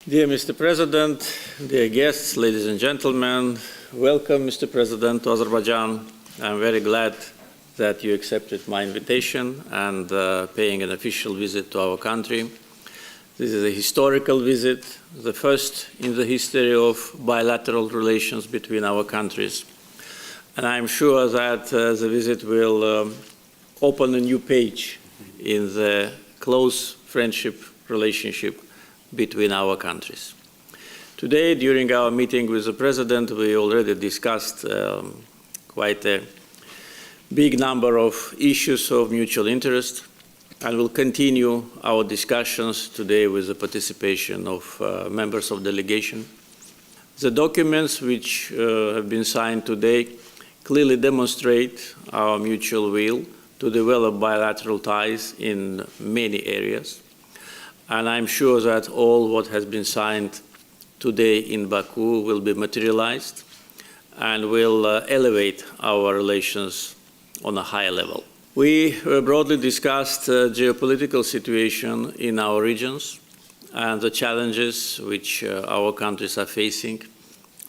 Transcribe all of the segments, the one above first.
Dear Mr. President, dear guests, ladies and gentlemen, welcome, Mr. President, to Azerbaijan. I'm very glad that you accepted my invitation and paying an official visit to our country. This is a historical visit, the first in the history of bilateral relations between our countries. And I'm sure that the visit will open a new page in the close friendship relationship between our countries. Today, during our meeting with the President, we already discussed quite a big number of issues of mutual interest, and we'll continue our discussions today with the participation of members of delegation. The documents which have been signed today clearly demonstrate our mutual will to develop bilateral ties in many areas. And I'm sure that all what has been signed today in Baku will be materialized and will elevate our relations on a higher level. We broadly discussed the geopolitical situation in our regions and the challenges which our countries are facing,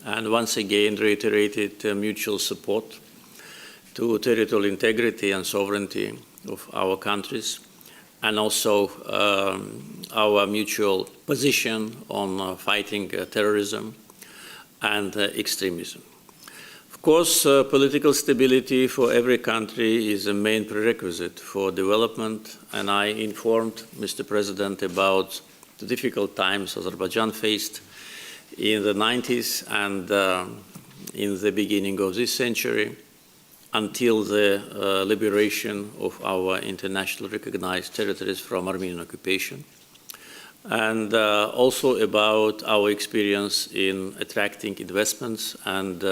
and once again reiterated mutual support to territorial integrity and sovereignty of our countries, and also our mutual position on fighting terrorism and extremism. Of course, political stability for every country is a main prerequisite for development, and I informed Mr. President about the difficult times Azerbaijan faced in the 90s and in the beginning of this century, until the liberation of our internationally recognized territories from Armenian occupation, and also about our experience in attracting investments and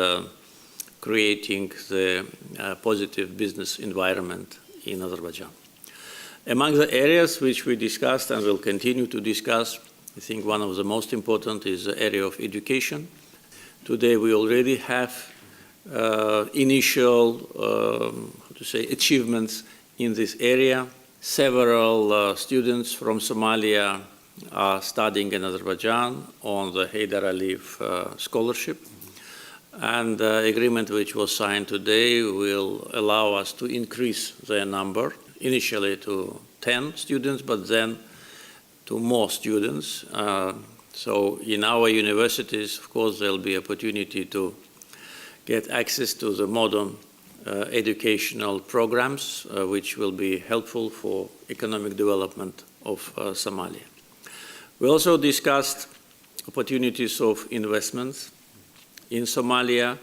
creating the positive business environment in Azerbaijan. Among the areas which we discussed and will continue to discuss, I think one of the most important is the area of education. Today we already have initial achievements in this area. Several students from Somalia are studying in Azerbaijan on the Aliyev scholarship. And the agreement which was signed today will allow us to increase their number, initially to 10 students, but then to more students. So in our universities, of course, there will be opportunity to get access to the modern educational programs, which will be helpful for economic development of Somalia. We also discussed opportunities of investments in Somalia,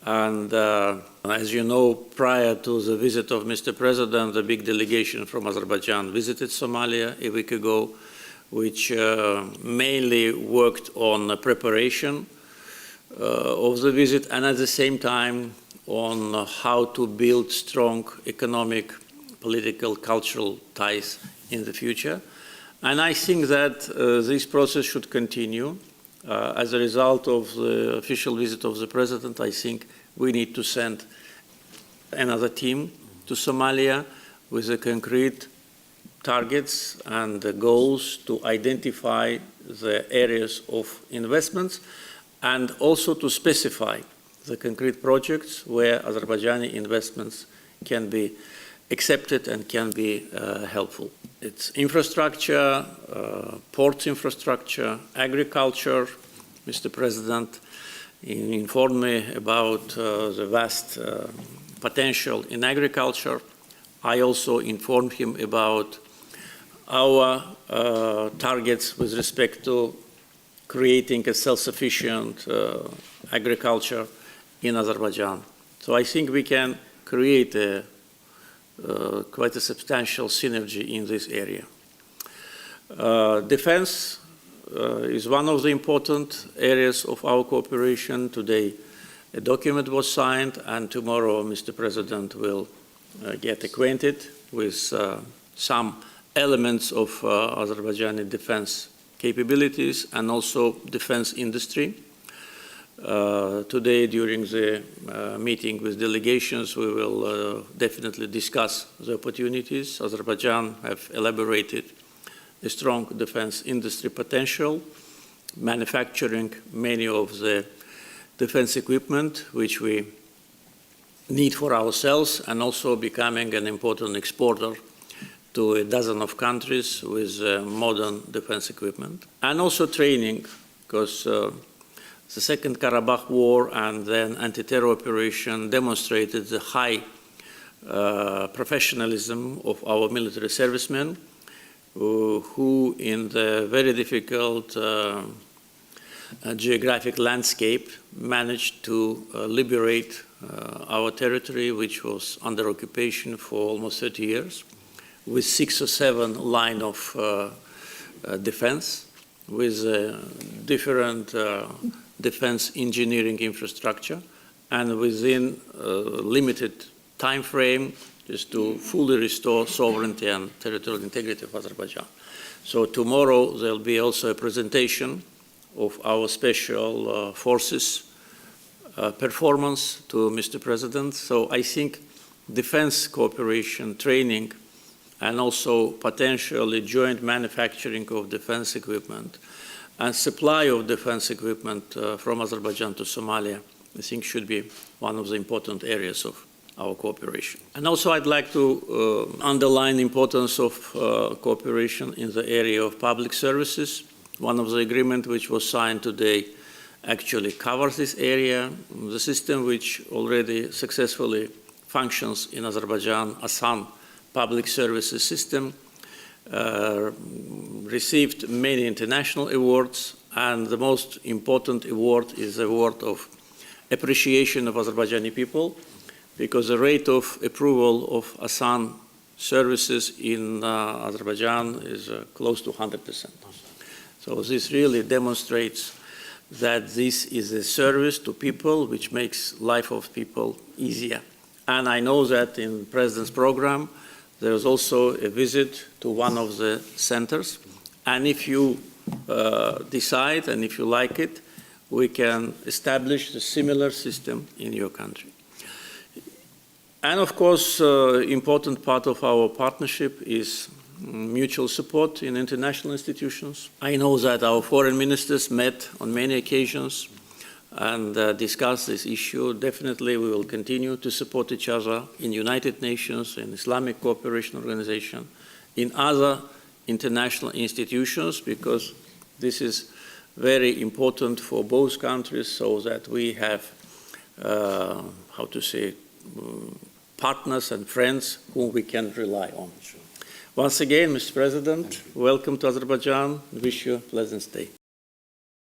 and as you know, prior to the visit of Mr. President, the big delegation from Azerbaijan visited Somalia a week ago, which mainly worked on preparation of the visit, and at the same time on how to build strong economic, political, cultural ties in the future. And I think that this process should continue. As a result of the official visit of the President, I think we need to send another team to Somalia with the concrete targets and the goals to identify the areas of investments, and also to specify the concrete projects where Azerbaijani investments can be accepted and can be helpful. It's infrastructure, ports infrastructure, agriculture. Mr. President informed me about the vast potential in agriculture. I also informed him about our targets with respect to creating a self-sufficient agriculture in Azerbaijan. So I think we can create quite a substantial synergy in this area. Defense is one of the important areas of our cooperation. Today, a document was signed, and tomorrow Mr. President will get acquainted with some elements of Azerbaijani defense capabilities and also defense industry. Today, during the meeting with delegations, we will definitely discuss the opportunities. Azerbaijan have elaborated a strong defense industry potential, manufacturing many of the defense equipment which we need for ourselves, and also becoming an important exporter to a dozen of countries with modern defense equipment. And also training, because the Second Karabakh War and then anti-terror operation demonstrated the high professionalism of our military servicemen, who in the very difficult geographic landscape managed to liberate our territory, which was under occupation for almost 30 years, with 6 or 7 lines of defense, with different defense engineering infrastructure, and within a limited time frame, just to fully restore sovereignty and territorial integrity of Azerbaijan. So tomorrow there'll be also a presentation of our special forces performance to Mr. President. So I think defense cooperation, training, and also potentially joint manufacturing of defense equipment and supply of defense equipment from Azerbaijan to Somalia, I think should be one of the important areas of our cooperation. And also I'd like to underline the importance of cooperation in the area of public services. One of the agreements which was signed today actually covers this area. The system which already successfully functions in Azerbaijan, Hassan public services system, received many international awards, and the most important award is the award of appreciation of Azerbaijani people, because the rate of approval of Hassan services in Azerbaijan is close to 100%. So this really demonstrates that this is a service to people which makes life of people easier. And I know that in the President's program, there's also a visit to one of the centers. And if you decide and if you like it, we can establish a similar system in your country. And of course, important part of our partnership is mutual support in international institutions. I know that our foreign ministers met on many occasions and discussed this issue. Definitely we will continue to support each other in United Nations, in Islamic Cooperation Organization, in other international institutions, because this is very important for both countries, so that we have, partners and friends whom we can rely on. Once again, Mr. President, welcome to Azerbaijan. Wish you a pleasant stay.